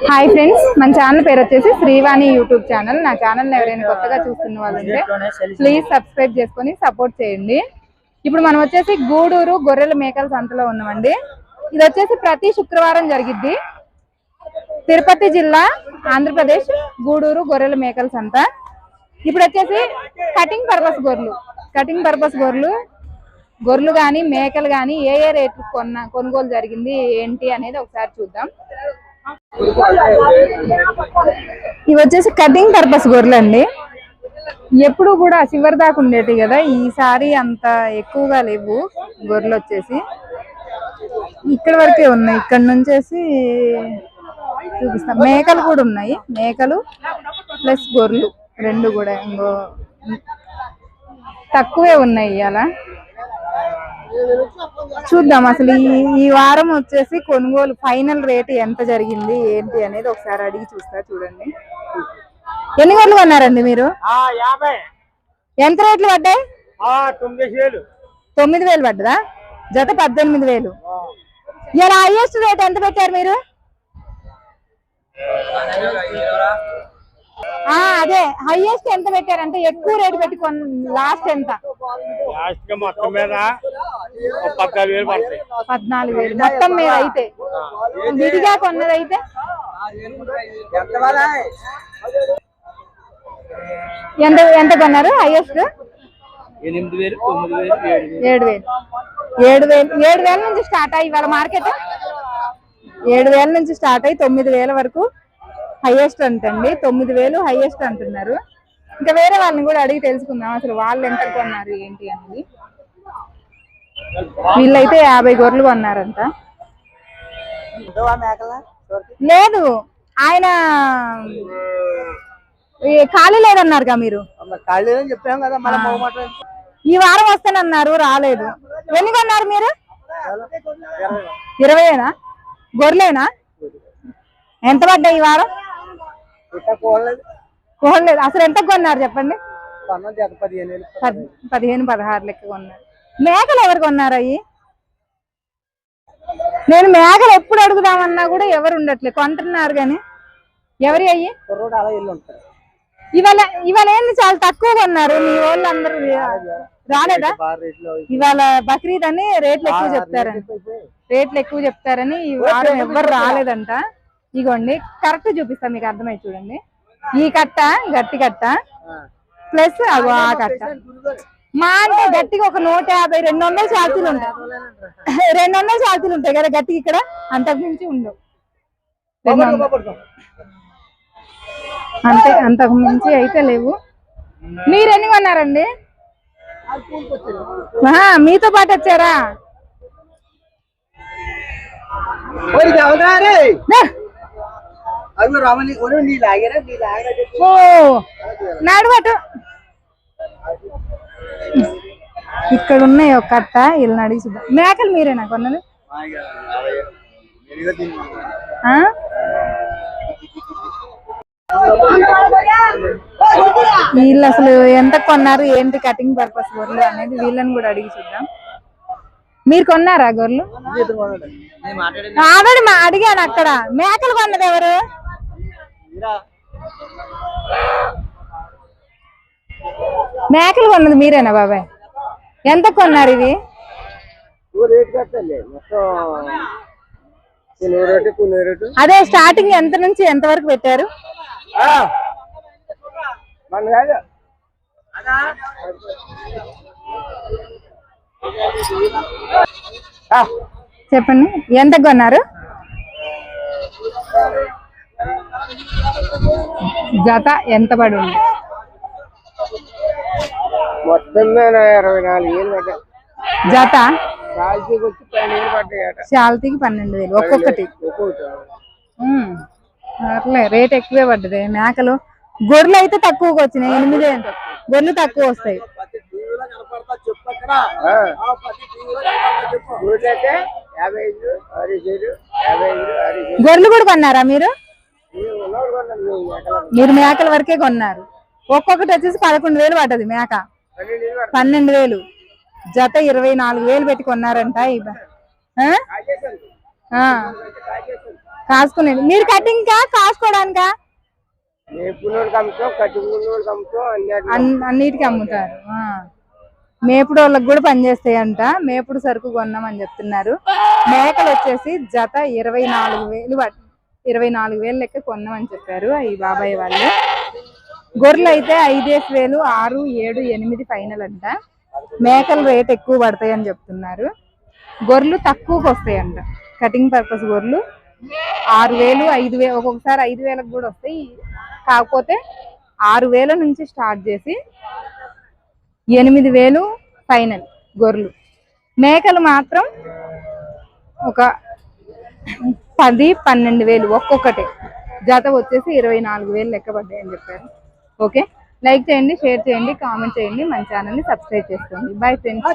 Hi friends, మన channel పేరు వచ్చేసి శ్రీవాణి యూట్యూబ్ ఛానల్. నా ఛానల్ ఎవరైనా కొత్తగా చూస్తున్న వాళ్ళు ఉంటే ప్లీజ్ సబ్స్క్రైబ్ చేసుకొని సపోర్ట్ చేయండి. ఇప్పుడు మనం వచ్చేసి గూడూరు గొర్రెల మేకల సంతలో ఉన్నామండి. ఇది వచ్చేసి ప్రతి శుక్రవారం జరిగిద్ది. తిరుపతి జిల్లా, ఆంధ్రప్రదేశ్, గూడూరు గొర్రెల మేకల సంత. ఇప్పుడు వచ్చేసి కటింగ్ పర్పస్ గొర్రెలు కానీ మేకలు కానీ ఏ రేట్లు కొనుగోలు జరిగింది ఏంటి అనేది ఒకసారి చూద్దాం. ఇవి వచ్చేసి కటింగ్ పర్పస్ గొర్రెలు అండి. ఎప్పుడు కూడా చివరి దాకా ఉండేవి కదా, ఈసారి అంత ఎక్కువగా లేవు గొర్రెలు. వచ్చేసి ఇక్కడ వరకే ఉన్నాయి. ఇక్కడ నుంచేసి చూపిస్తాం. మేకలు కూడా ఉన్నాయి, మేకలు ప్లస్ గొర్రెలు రెండు కూడా తక్కువే ఉన్నాయి. అలా చూద్దాం. అసలు ఈ వారం వచ్చేసి కొనుగోలు ఫైనల్ రేట్ ఎంత జరిగింది ఏంటి అనేది ఒకసారి అడిగి చూస్తా. చూడండి, ఎన్ని గొర్రెలు కొన్నారండి మీరు? ఎంత రేట్లు పడ్డాయి? 9,000 పడ్డదా? జత 18,000. ఇలా హైయెస్ట్ రేట్ ఎంత పెట్టారు మీరు? అదే హైయెస్ట్ ఎంత పెట్టారంటే ఎక్కువ రేటు పెట్టి లాస్ట్ ఎంత? 14,000 మొత్తం మీద. అయితే విడిగా కొన్నదైతే ఎంత కొన్నారు? హైయెస్ట్ 7,000 నుంచి స్టార్ట్ అయ్యి ఇవాళ మార్కెట్ 7,000 నుంచి స్టార్ట్ అయ్యి 9,000 వరకు హైయెస్ట్ అంటండి. 9,000 హైయెస్ట్ అంటున్నారు. ఇంకా వేరే వాళ్ళని కూడా అడిగి తెలుసుకుందాం అసలు వాళ్ళు ఎంత కొన్నారు ఏంటి అనేది. వీళ్ళైతే 50 గొర్రెలు కొన్నారంట. లేదు, ఆయన ఖాళీ లేదన్నారుగా మీరు. ఈ వారం వస్తానన్నారు, రాలేదు. ఎన్ని కొన్నారు మీరు? 20ఏనా గొర్రెలేనా? ఎంత పడ్డాయి ఈ వారం? కోహలేదు. అసలు ఎంత కొన్నారు చెప్పండి? 15-16 లెక్క కొన్నారు. మేకలు ఎవరు కొన్నారు? అయ్యి నేను మేకలు ఎప్పుడు అడుగుదామన్నా కూడా ఎవరు ఉండట్లేదు, కొంటున్నారు కానీ ఎవరి అయ్యి? ఇవాళ ఏంది చాలా తక్కువ కొన్నారు. మీ వాళ్ళు అందరూ రాలేదా? ఇవాళ బక్రీద్ అని రేట్లు ఎక్కువ చెప్తారని ఈ వారం ఎవరు రాలేదంట. ఇగోండి కరెక్ట్ చూపిస్తా, మీకు అర్థమై చూడండి. ఈ కట్ట గట్టి కట్ట ప్లస్ ఆ కట్ట మా అంటే గట్టిగా ఒక 150, 200 ఛార్జీలు ఉంటాయి. 200 ఛార్జీలు ఉంటాయి కదా గట్టికి. ఇక్కడ అంతకు మించి ఉండవు. అంతకు మించి అయితే లేవు. మీరు ఎన్ని కొన్నారండి? మీతో పాటు వచ్చారా? నడవటు ఇక్కడ ఉన్నాయి ఒక కట్ట. వీళ్ళని అడిగి చూద్దాం. మేకలు మీరేనా కొన్నది? వీళ్ళు అసలు ఎంత కొన్నారు ఏంటి కటింగ్ పర్పస్ గొర్రెలు అనేది వీళ్ళని కూడా అడిగి చూద్దాం. మీరు కొన్నారా గొర్రెలు? ఆల్రెడీ అడిగాను అక్కడ. మేకలు కొన్నది ఎవరు? మేకలు కొన్నది మీరేనా బాబాయ్? ఎంత కొన్నారు ఇవి? అదే స్టార్టింగ్ ఎంత నుంచి ఎంత వరకు పెట్టారు? చెప్పండి, ఎంత కొన్నారు? జత ఎంత పడి ఉంది? జత శాల్తీకి 12,000 ఒక్కొక్కటి. అట్లే రేట్ ఎక్కువే పడ్డది. మేకలు గొర్రెలు అయితే తక్కువగా వచ్చినాయి. 8 గొర్రెలు తక్కువ వస్తాయి. గొర్రెలు కూడా కొన్నారా మీరు? మీరు మేకల వరకే కొన్నారు. ఒక్కొక్కటి వచ్చేసి 11,000 పడ్డది మేక. 12,000 జత 24,000 పెట్టి కొన్నారంట. కాసుకునేది. మీరు కటింగ్ కా కాసుకోవడానికా? అన్నిటికీ అమ్ముతారు. మేపుడు వాళ్ళకి కూడా పనిచేస్తాయంట. మేపుడు సరుకు కొన్నామని చెప్తున్నారు. మేకలు వచ్చేసి జత 24,000 లెక్క కొన్నామని చెప్పారు ఈ బాబాయ్ వాళ్ళు. గొర్రెలు అయితే 5,000, 6, 7, 8 ఫైనల్ అంట. మేకలు రేట్ ఎక్కువ పడతాయి అని చెప్తున్నారు. గొర్రెలు తక్కువకి వస్తాయంట. కటింగ్ పర్పస్ గొర్రెలు 6,000, 5,000, ఒక్కొక్కసారి 5,000కి కూడా వస్తాయి. కాకపోతే 6,000 నుంచి స్టార్ట్ చేసి 8,000 ఫైనల్ గొర్రెలు. మేకలు మాత్రం ఒక 10, 12,000 ఒక్కొక్కటే. జత వచ్చేసి 24,000 లెక్క పడ్డాయని చెప్పారు. ఓకే, లైక్ చేయండి, షేర్ చేయండి, కామెంట్ చేయండి, మన ఛానల్ని సబ్స్క్రైబ్ చేసుకోండి. Bye friends.